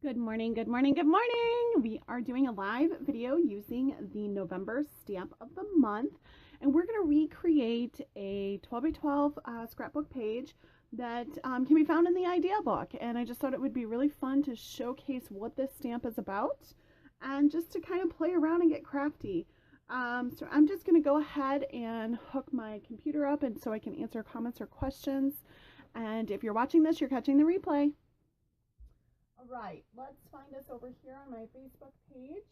Good morning, good morning, good morning. We are doing a live video using the November stamp of the month, and we're going to recreate a 12 by 12 scrapbook page that can be found in the idea book. And I just thought it would be really fun to showcase what this stamp is about and just to kind of play around and get crafty. So I'm just going to go ahead and hook my computer up and so I can answer comments or questions. And if you're watching this, you're catching the replay. All right, let's find us over here on my Facebook page.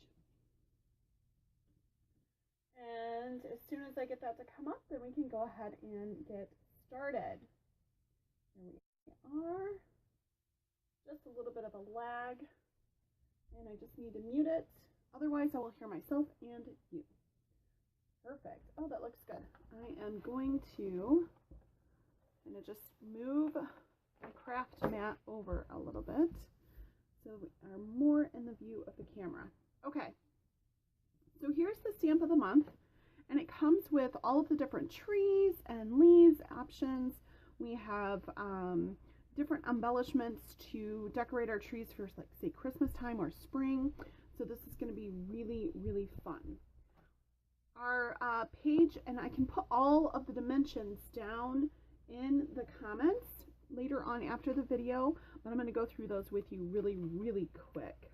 And as soon as I get that to come up, then we can go ahead and get started. Here we are. Just a little bit of a lag, and I just need to mute it. Otherwise, I will hear myself and you. Perfect. Oh, that looks good. I am going to kind of just move my craft mat over a little bit, so we are more in the view of the camera. Okay, so here's the stamp of the month, and it comes with all of the different trees and leaves options. We have different embellishments to decorate our trees for, like, say, Christmas time or spring. So this is going to be really, really fun. Our page, and I can put all of the dimensions down in the comments later on after the video, but I'm going to go through those with you really, really quick.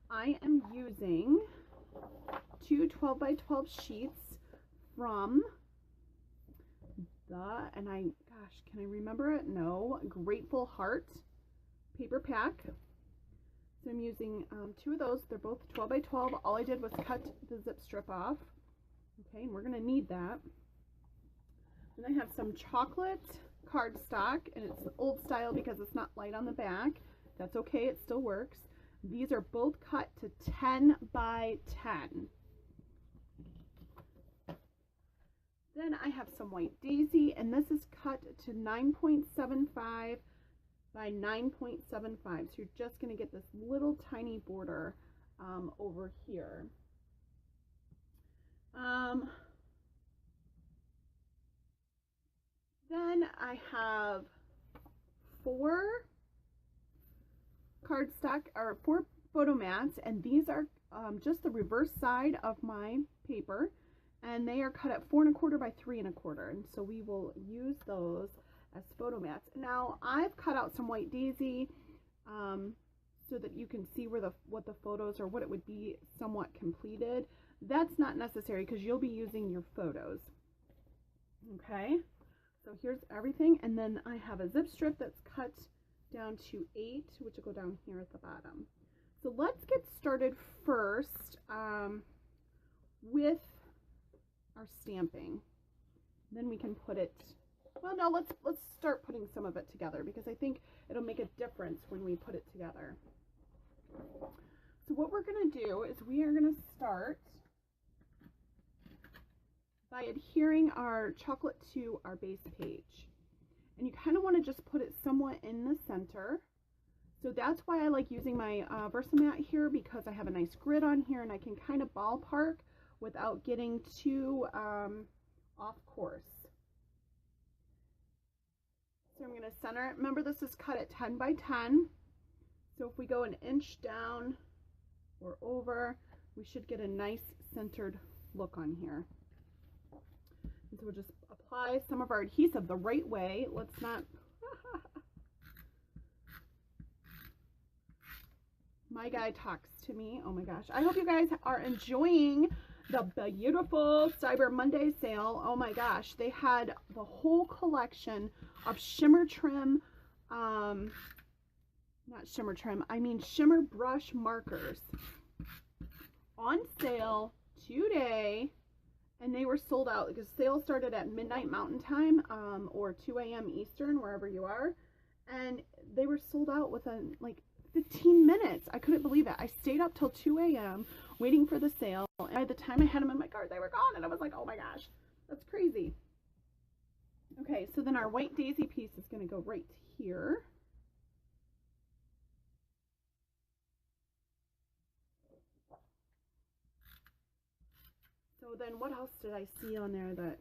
I am using two 12 by 12 sheets from and gosh, can I remember it? No, Grateful Heart paper pack. So I'm using two of those. They're both 12 by 12. All I did was cut the zip strip off. Okay, and we're going to need that. Then I have some chocolate cardstock, and it's the old style because it's not light on the back. That's okay, it still works. These are both cut to 10 by 10. Then I have some white daisy, and this is cut to 9.75 by 9.75. So you're just going to get this little tiny border over here. Then I have four cardstock or four photo mats, and these are just the reverse side of my paper, and they are cut at 4 1/4 by 3 1/4, and so we will use those as photo mats. Now I've cut out some white daisy so that you can see where what the photos or what it would be somewhat completed. That's not necessary because you'll be using your photos. Okay, so here's everything, and then I have a zip strip that's cut down to 8, which will go down here at the bottom. So let's get started first with our stamping. Then we can put it, well, no, let's start putting some of it together because I think it'll make a difference when we put it together. So what we're going to do is we are going to start by adhering our chocolate to our base page. And you kind of want to just put it somewhat in the center. So that's why I like using my Versamat here, because I have a nice grid on here and I can kind of ballpark without getting too off course. So I'm going to center it. Remember, this is cut at 10 by 10. So if we go an inch down or over, we should get a nice centered look on here. And so we'll just apply some of our adhesive the right way. Let's not my guy talks to me. Oh my gosh, I hope you guys are enjoying the beautiful Cyber Monday sale. Oh my gosh, they had the whole collection of shimmer trim, not shimmer trim, I mean shimmer brush markers on sale today, and they were sold out because sale started at midnight Mountain Time or 2 a.m. Eastern, wherever you are, and they were sold out within like 15 minutes. I couldn't believe it. I stayed up till 2 a.m. waiting for the sale, and by the time I had them in my cart, they were gone, and I was like, oh my gosh, that's crazy. Okay, so then our white daisy piece is going to go right here. So then what else did I see on there that,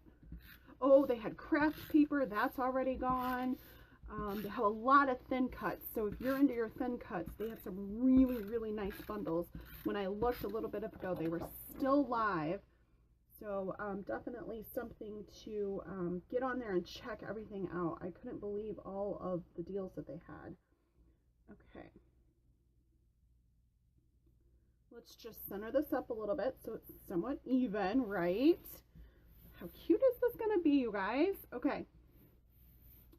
oh, they had craft paper, that's already gone. They have a lot of thin cuts, so if you're into your thin cuts, they have some really, really nice bundles. When I looked a little bit ago, they were still live, so definitely something to get on there and check everything out. I couldn't believe all of the deals that they had. Okay. Let's just center this up a little bit so it's somewhat even, right? How cute is this going to be, you guys? Okay.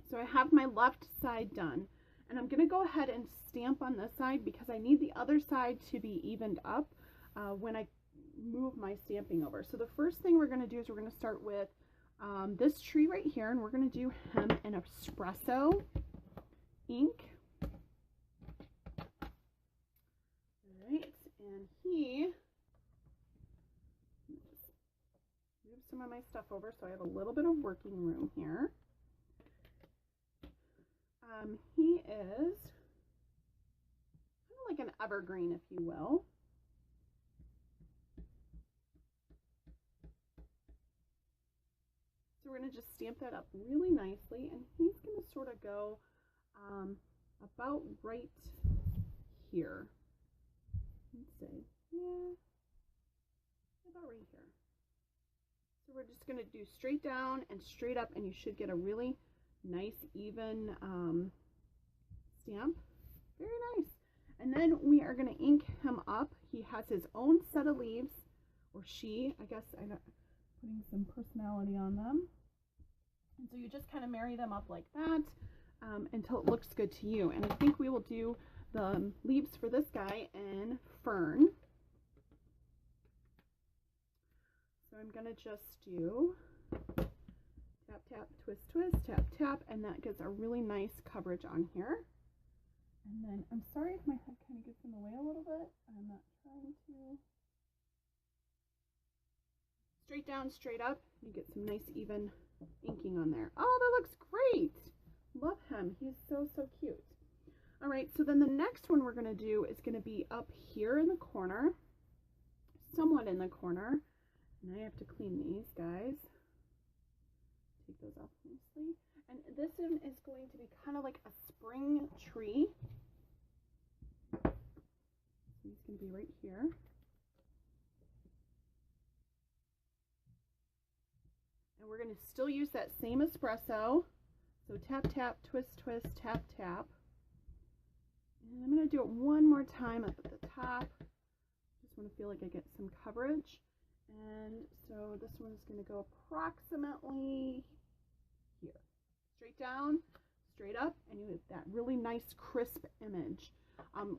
So I have my left side done, and I'm going to go ahead and stamp on this side because I need the other side to be evened up when I move my stamping over. So the first thing we're going to do is we're going to start with this tree right here, and we're going to do him in espresso ink. All right, and he, just move some of my stuff over so I have a little bit of working room here. He is kind of like an evergreen, if you will. So we're going to just stamp that up really nicely, and he's going to sort of go about right here. Let's see, yeah, about right here. So we're just going to do straight down and straight up, and you should get a really nice even stamp. Very nice. And then we are going to ink him up. He has his own set of leaves, or she, I guess. I'm putting some personality on them, and so you just kind of marry them up like that until it looks good to you. And I think we will do the leaves for this guy in fern. So I'm going to just do tap, tap, twist, twist, tap, tap, and that gets a really nice coverage on here. And then, I'm sorry if my head kind of gets in the way a little bit. I'm not trying to. Straight down, straight up, you get some nice even inking on there. Oh, that looks great. Love him. He's so, so cute. All right, so then the next one we're going to do is going to be up here in the corner, somewhat in the corner. And I have to clean these guys. Take those off nicely. And this one is going to be kind of like a spring tree. He's going to be right here. And we're going to still use that same espresso. So tap, tap, twist, twist, tap, tap. And I'm going to do it one more time up at the top. Just want to feel like I get some coverage. And so this one's going to go approximately here. Straight down, straight up, and you get that really nice crisp image.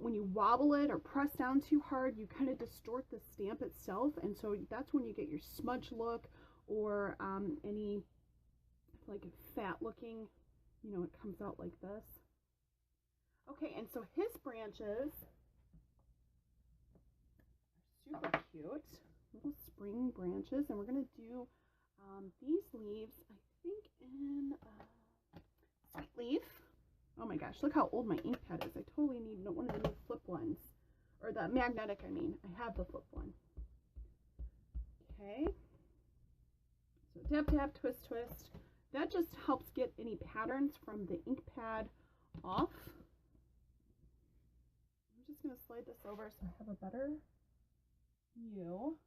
When you wobble it or press down too hard, you kind of distort the stamp itself, and so that's when you get your smudge look or any like fat looking, you know, it comes out like this. Okay, and so his branches are super cute. Little spring branches, and we're going to do these leaves, I think, in sweet leaf. Oh my gosh, look how old my ink pad is. I totally need one of the new flip ones, or the magnetic, I mean. I have the flip one. Okay, so tap, tap, twist, twist. That just helps get any patterns from the ink pad off. I'm just going to slide this over so I have a better view.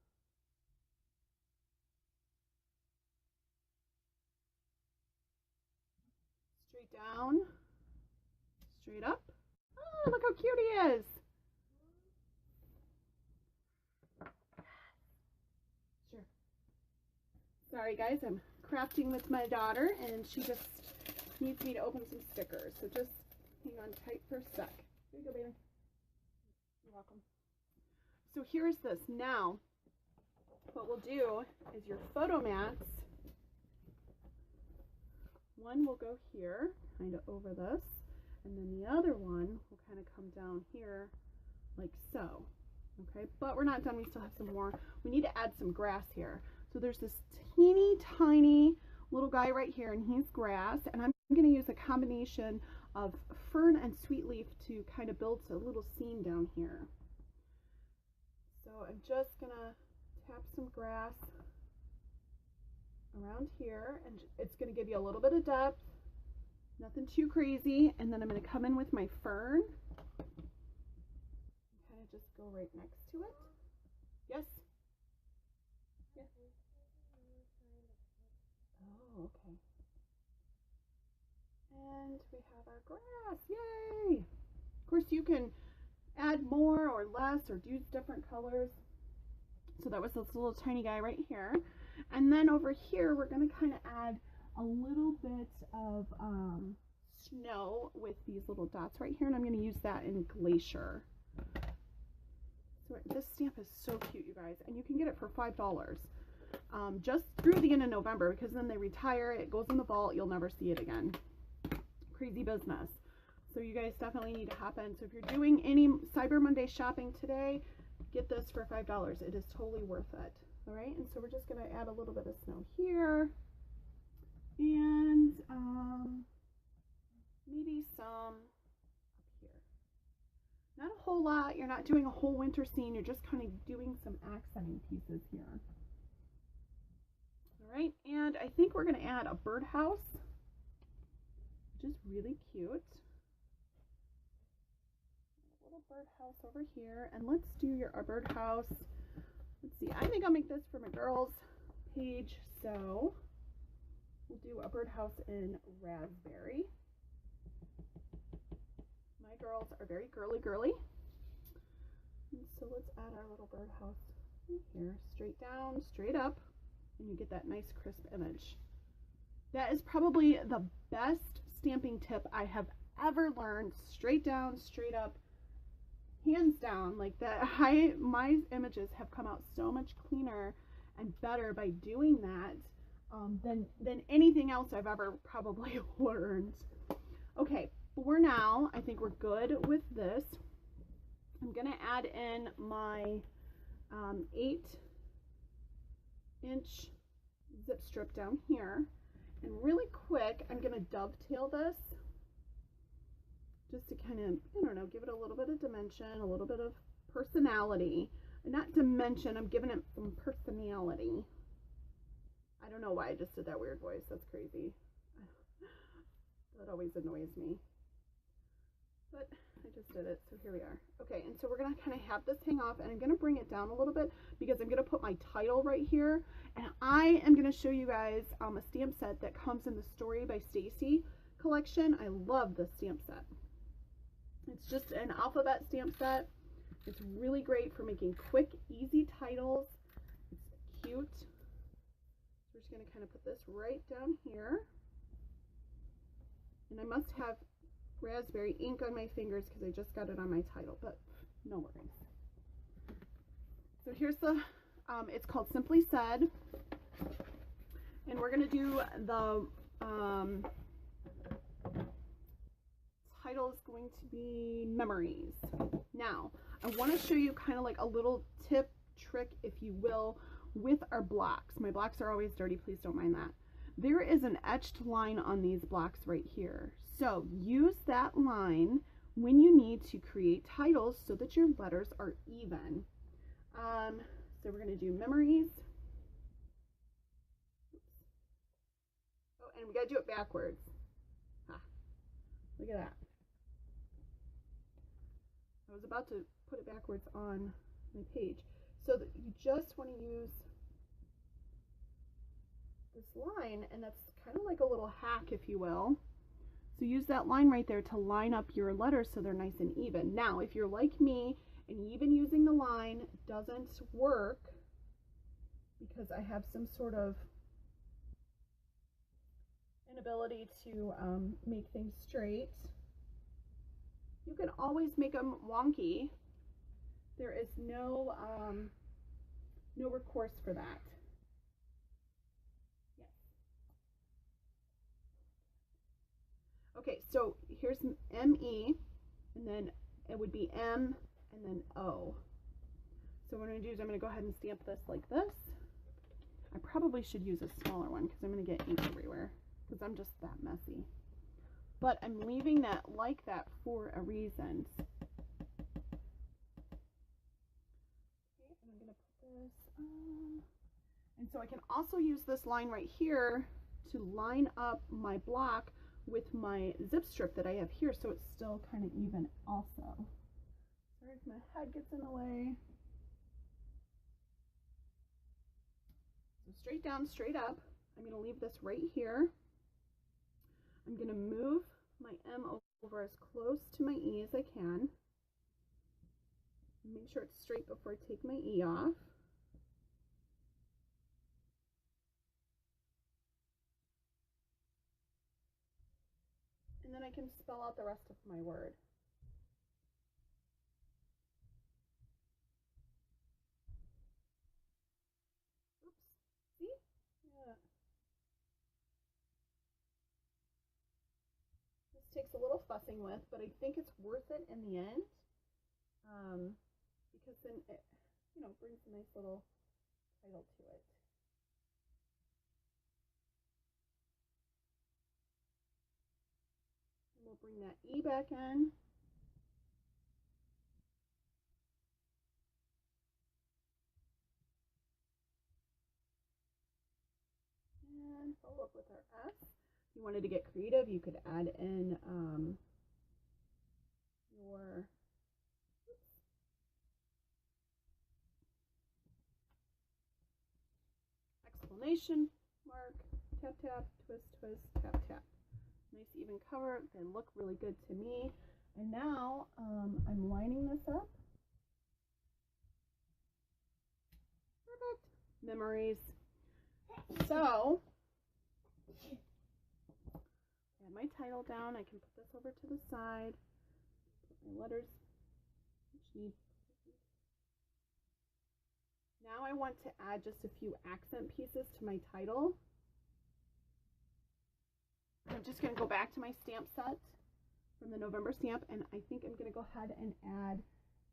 Straight down, straight up. Oh, look how cute he is. Sure. Sorry guys, I'm crafting with my daughter and she just needs me to open some stickers. So just hang on tight for a sec. Here you go, baby. You're welcome. So here's this. Now, what we'll do is your photo mats. One will go here, kind of over this, and then the other one will kind of come down here like so. Okay, but we're not done. We still have some more. We need to add some grass here. So there's this teeny tiny little guy right here, and he's grass, and I'm going to use a combination of fern and sweet leaf to kind of build a little scene down here. So I'm just going to tap some grass around here, and it's going to give you a little bit of depth. Nothing too crazy. And then I'm going to come in with my fern. Kind of just go right next to it. Yes? Yeah. Oh, okay. And we have our grass. Yay! Of course, you can add more or less or use different colors. So that was this little tiny guy right here. And then over here, we're going to kind of add a little bit of snow with these little dots right here. And I'm going to use that in Glacier. So this stamp is so cute, you guys. And you can get it for $5 just through the end of November, because then they retire. It goes in the vault. You'll never see it again. Crazy business. So you guys definitely need to hop in. So if you're doing any Cyber Monday shopping today, get this for $5. It is totally worth it. All right, and so we're just going to add a little bit of snow here, and maybe some up here. Not a whole lot. You're not doing a whole winter scene. You're just kind of doing some accenting pieces here. All right, and I think we're going to add a birdhouse, which is really cute. Birdhouse over here, and let's do our birdhouse. Let's see, I think I'll make this for my girls page, so we'll do a birdhouse in raspberry. My girls are very girly, and so let's add our little birdhouse here, straight down, straight up, and you get that nice crisp image. That is probably the best stamping tip I have ever learned. Straight down, straight up, hands down. Like that, my images have come out so much cleaner and better by doing that than anything else I've ever probably learned. Okay, for now, I think we're good with this. I'm gonna add in my 8-inch zip strip down here, and really quick, I'm gonna dovetail this, just to kind of, I don't know, give it a little bit of dimension, a little bit of personality. Not dimension, I'm giving it some personality. I don't know why I just did that weird voice. That's crazy. That always annoys me. But I just did it, so here we are. Okay, and so we're going to kind of have this hang off, and I'm going to bring it down a little bit because I'm going to put my title right here. And I am going to show you guys a stamp set that comes in the Story by Stacy collection. I love this stamp set. It's just an alphabet stamp set. It's really great for making quick, easy titles. It's cute. So we're just going to kind of put this right down here. And I must have raspberry ink on my fingers because I just got it on my title, but no worries. So here's the, it's called Simply Said. And we're going to do the, title is going to be Memories. Now, I want to show you kind of like a little tip, trick, if you will, with our blocks. My blocks are always dirty, please don't mind that. There is an etched line on these blocks right here. So use that line when you need to create titles so that your letters are even. So we're going to do Memories. Oh, and we got to do it backwards. Look at that. I was about to put it backwards on my page. So that you just want to use this line, and that's kind of like a little hack, if you will. So use that line right there to line up your letters so they're nice and even. Now, if you're like me and even using the line doesn't work because I have some sort of inability to make things straight, you can always make them wonky. There is no recourse for that. Yes. Okay, so here's M-E, and then it would be M, and then O. So what I'm going to do is I'm going to go ahead and stamp this like this. I probably should use a smaller one because I'm going to get ink everywhere because I'm just that messy. But I'm leaving that like that for a reason. Okay, and I'm going to put this on. And so I can also use this line right here to line up my block with my zip strip that I have here, so it's still kind of even also. Sorry if my head gets in the way. So straight down, straight up. I'm going to leave this right here. I'm going to move my M over as close to my E as I can. Make sure it's straight before I take my E off. And then I can spell out the rest of my word. Oops. See? Yeah. This takes a little fussing with, but I think it's worth it in the end. Because then it, you know, brings a nice little title to it. And we'll bring that E back in. And follow up with our S. If you wanted to get creative, you could add in your exclamation mark, tap, tap, twist, twist, tap, tap. Nice even cover. They look really good to me. And now I'm lining this up. Perfect. Memories. So, add my title down. I can put this over to the side. Put my letters, which need. Now I want to add just a few accent pieces to my title. I'm just going to go back to my stamp set from the November stamp, and I think I'm going to go ahead and add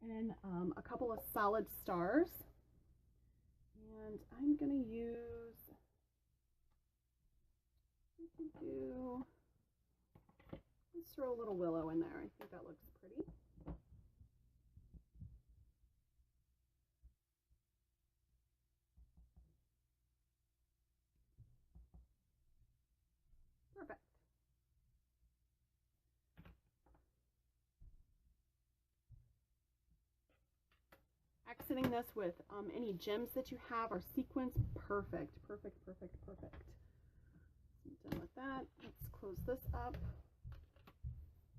in a couple of solid stars. And I'm going to use, let's throw a little willow in there. I think that looks pretty. Perfect. Accenting this with any gems that you have or sequins. Perfect, perfect, perfect, perfect. I'm done with that. Let's close this up.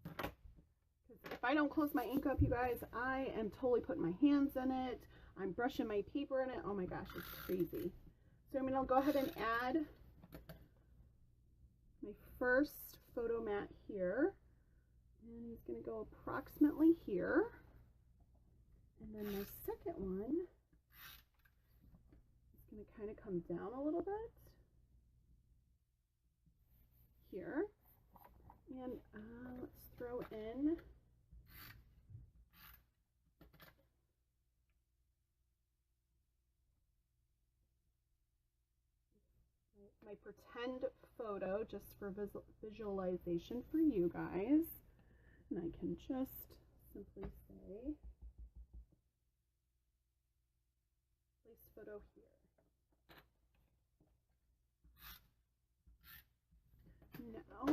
Because if I don't close my ink up, you guys, I am totally putting my hands in it. I'm brushing my paper in it. Oh my gosh, it's crazy. So I'm going to go ahead and add my first photo mat here. And he's going to go approximately here. And then my second one is going to kind of come down a little bit here. And let's throw in my pretend photo just for visualization for you guys. And I can just simply say place photo here. Now I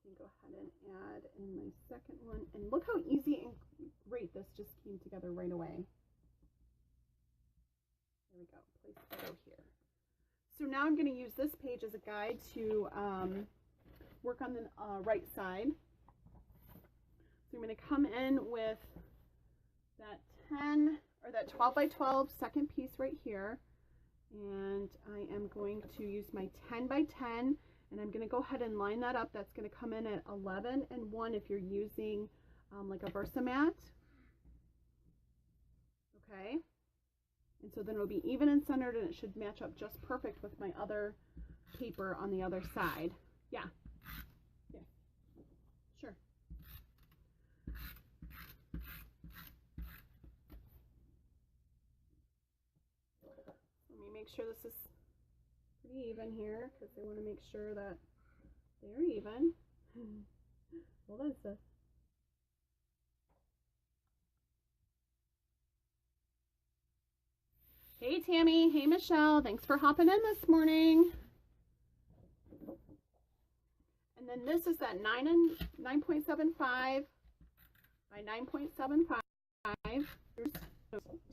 can go ahead and add in my second one, and look how easy and great this just came together right away. There we go, place photo here. So now I'm going to use this page as a guide to work on the right side. So I'm going to come in with that 10 or that 12 by 12 second piece right here, and I am going to use my 10 by 10, and I'm going to go ahead and line that up. That's going to come in at 11 and 1 if you're using like a Versamat. Okay. And so then it'll be even and centered, and it should match up just perfect with my other paper on the other side. Yeah. Yeah. Sure. Let me make sure this is pretty even here, because I want to make sure that they're even. Hold on, sis. Hey Tammy, hey Michelle, thanks for hopping in this morning. And then this is that 9.75 by 9.75.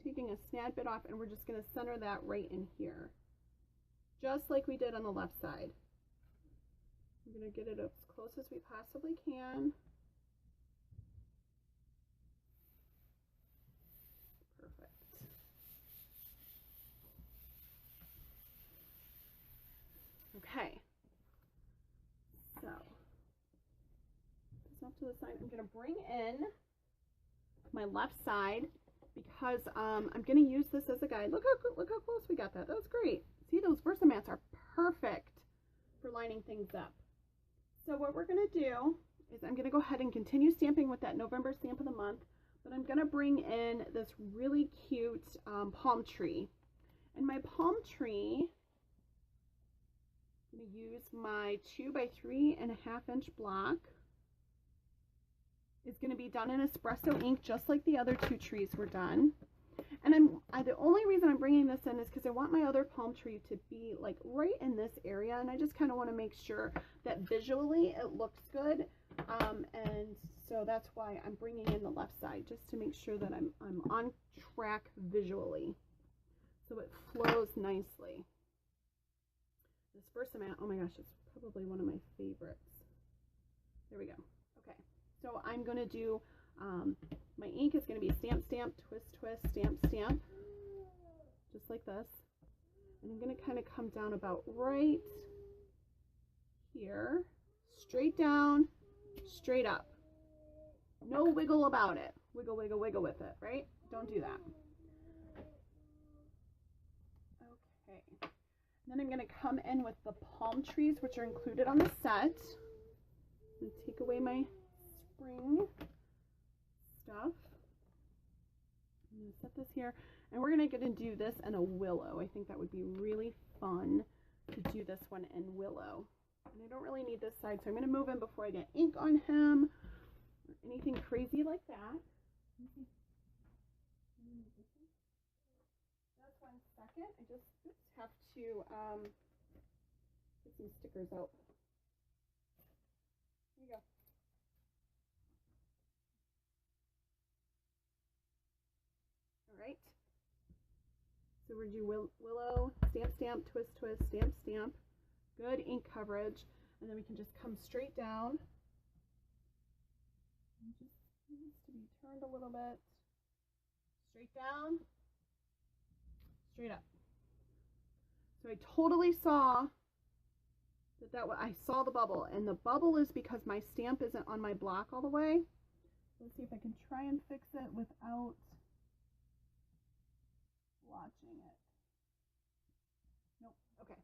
Taking a snag bit off, and we're just going to center that right in here, just like we did on the left side. I'm going to get it as close as we possibly can. Perfect. Okay. So, this off to the side. I'm going to bring in my left side because I'm going to use this as a guide. Look how close we got that. That was great. See, those Versamats are perfect for lining things up. So what we're going to do is I'm going to go ahead and continue stamping with that November stamp of the month, but I'm going to bring in this really cute palm tree. And my palm tree, I'm going to use my 2 by 3.5 inch block. It's going to be done in espresso ink, just like the other 2 trees were done. And the only reason I'm bringing this in is because I want my other palm tree to be like right in this area, and I just kind of want to make sure that visually it looks good. And so that's why I'm bringing in the left side, just to make sure that I'm on track visually, so it flows nicely. This Versamat, oh my gosh, it's probably one of my favorites. There we go. Okay, so I'm going to do my ink is going to be stamp, stamp, twist, twist, stamp, stamp, just like this. And I'm going to kind of come down about right here, straight down, straight up. No wiggle about it. Wiggle, wiggle, wiggle with it, right? Don't do that. Okay. Then I'm going to come in with the palm trees, which are included on the set. And take away my spring stuff. I'm going to set this here, and we're going to do this in a willow. I think that would be really fun to do this one in willow. And I don't really need this side, so I'm going to move in before I get ink on him or anything crazy like that. Just 1 second. I just have to get some stickers out. Here you go. Right, so we're going to do willow, stamp, stamp, twist, twist, stamp, stamp. Good ink coverage, and then we can just come straight down. It just needs to be turned a little bit. Straight down, straight up. So I totally saw that I saw the bubble, and the bubble is because my stamp isn't on my block all the way. Let's see if I can try and fix it without watching it. Nope. Okay.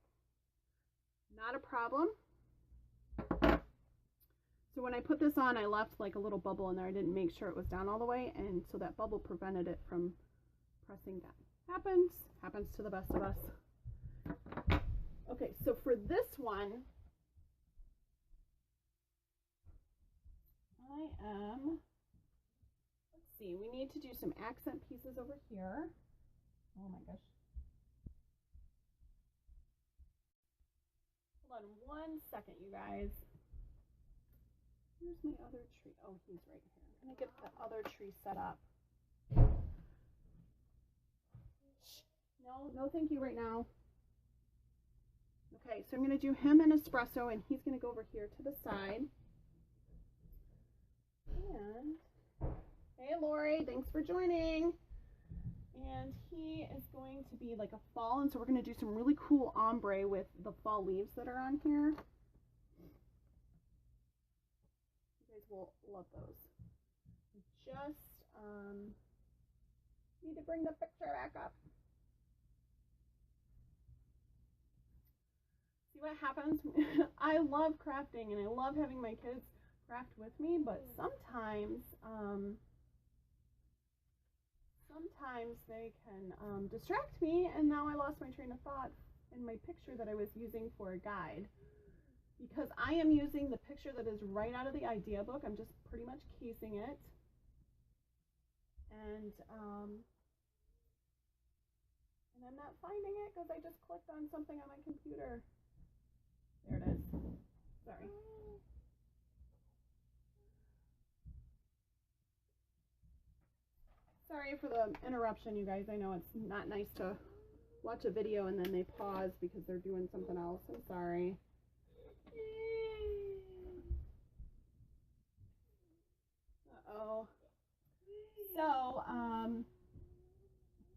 Not a problem. So when I put this on, I left like a little bubble in there. I didn't make sure it was down all the way, and so that bubble prevented it from pressing down. Happens to the best of us. Okay, so for this one, let's see, we need to do some accent pieces over here. Oh my gosh. Hold on 1 second, you guys. Where's my other tree? Oh, he's right here. I'm going to get the other tree set up. No, thank you right now. Okay, so I'm going to do him in espresso, and he's going to go over here to the side. And, hey, Lori, thanks for joining. And he is going to be like a fall, and so we're going to do some really cool ombre with the fall leaves that are on here. You guys will love those. Just need to bring the picture back up. See what happens? I love crafting, and I love having my kids craft with me, but sometimes they can distract me, and now I lost my train of thought in my picture that I was using for a guide, because I am using the picture that is right out of the idea book. I'm just pretty much casing it, and I'm not finding it because I just clicked on something on my computer. There it is. Sorry. Sorry for the interruption, you guys. I know it's not nice to watch a video and then they pause because they're doing something else. I'm sorry. Uh-oh. So,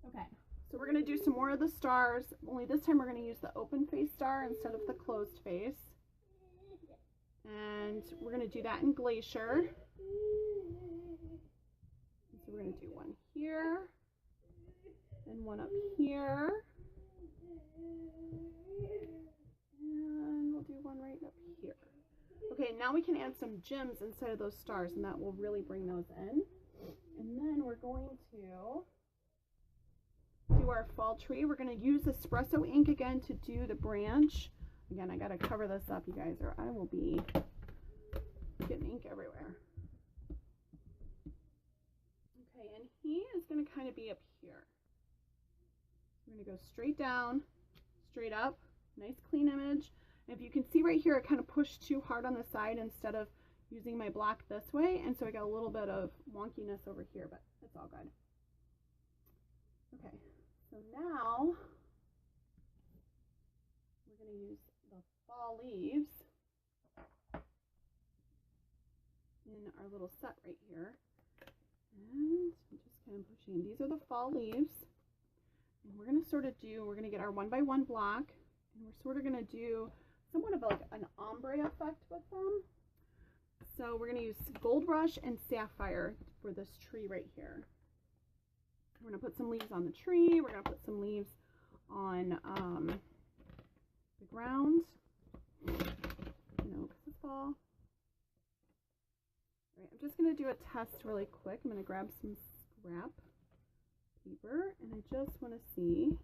okay. So we're going to do some more of the stars. Only this time we're going to use the open face star instead of the closed face. And we're going to do that in Glacier. So we're going to do one here and one up here. And we'll do one right up here. Okay, now we can add some gems inside of those stars, and that will really bring those in. And then we're going to do our fall tree. We're going to use espresso ink again to do the branch. Again, I got to cover this up, you guys, or I will be getting ink everywhere. Okay, and he is going to kind of be up here. We're going to go straight down, straight up, nice clean image. And if you can see right here, I kind of pushed too hard on the side instead of using my block this way, and so I got a little bit of wonkiness over here, but it's all good. Okay, so now we're going to use the fall leaves in our little set right here. And I'm just kind of pushing. These are the fall leaves. And we're going to sort of do, we're going to get our 1x1 block, and we're sort of going to do somewhat of like an ombre effect with them. So we're going to use Gold Rush and Sapphire for this tree right here. We're going to put some leaves on the tree. We're going to put some leaves on the ground, you know, because it's fall. All right, I'm just going to do a test really quick. I'm going to grab some scrap paper, and I just want to see.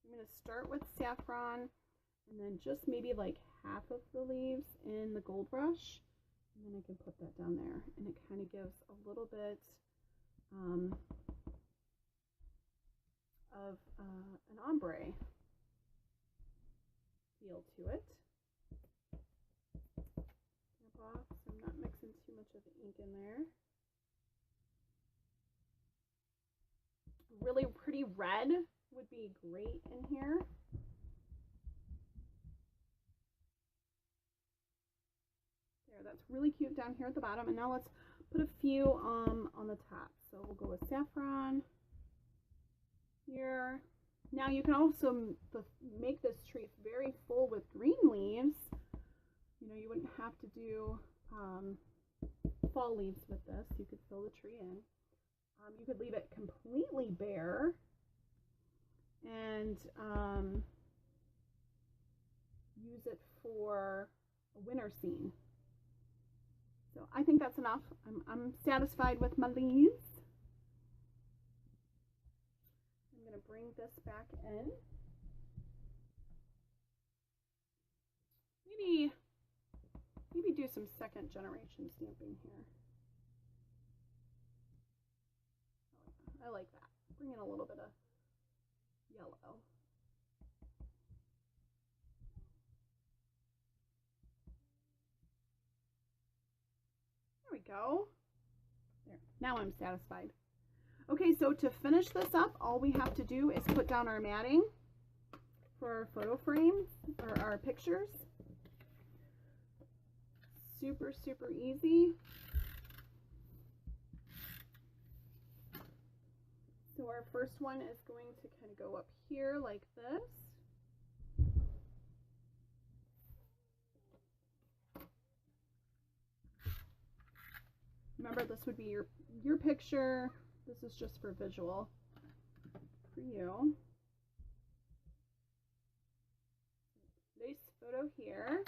I'm going to start with saffron and then just maybe like half of the leaves in the Gold Rush, and then I can put that down there, and it kind of gives a little bit of an ombre feel to it. Snap off so I'm not mixing too much of the ink in there. Really pretty red would be great in here. There, that's really cute down here at the bottom. And now let's put a few on the top. So we'll go with saffron here. Now you can also make this tree very full with green leaves. You know, you wouldn't have to do fall leaves with this. You could fill the tree in. You could leave it completely bare and use it for a winter scene. So I think that's enough. I'm satisfied with my leaves. I'm going to bring this back in. Maybe do some second generation stamping here. I like that. Bring in a little bit of yellow. There we go. There. Now I'm satisfied. Okay, so to finish this up, all we have to do is put down our matting for our photo frames or our pictures. Super, super easy. So our first one is going to kind of go up here like this. Remember, this would be your picture. This is just for visual for you. Place photo here.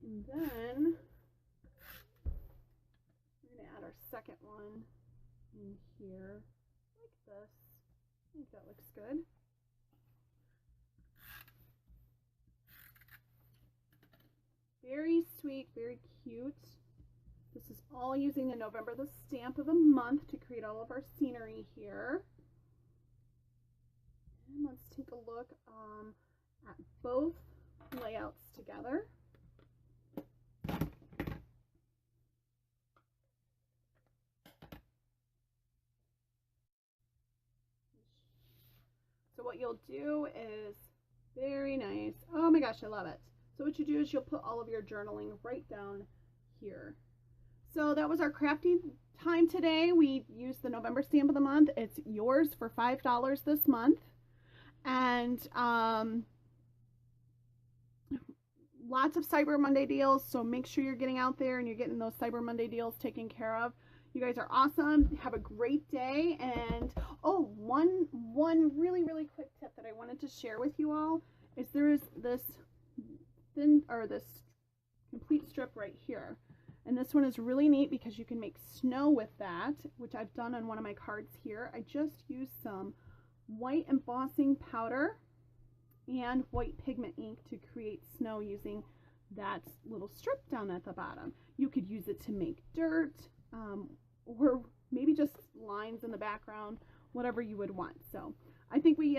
And then we're going to add our second one in here like this. I think that looks good. Very sweet, very cute. This is all using the November the Stamp of the Month to create all of our scenery here. And let's take a look at both layouts together. So what you'll do is, very nice. Oh my gosh, I love it. So what you do is you'll put all of your journaling right down here. So that was our crafting time today. We used the November stamp of the month. It's yours for $5 this month. And lots of Cyber Monday deals. So make sure you're getting out there and you're getting those Cyber Monday deals taken care of. You guys are awesome. Have a great day. And oh, one really quick tip that I wanted to share with you all is there is this this complete strip right here. And this one is really neat because you can make snow with that, which I've done on one of my cards here. I just used some white embossing powder and white pigment ink to create snow using that little strip down at the bottom. You could use it to make dirt, or maybe just lines in the background, whatever you would want. So I think we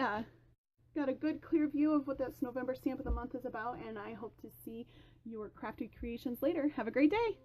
got a good clear view of what this November stamp of the month is about, and I hope to see your crafty creations later. Have a great day.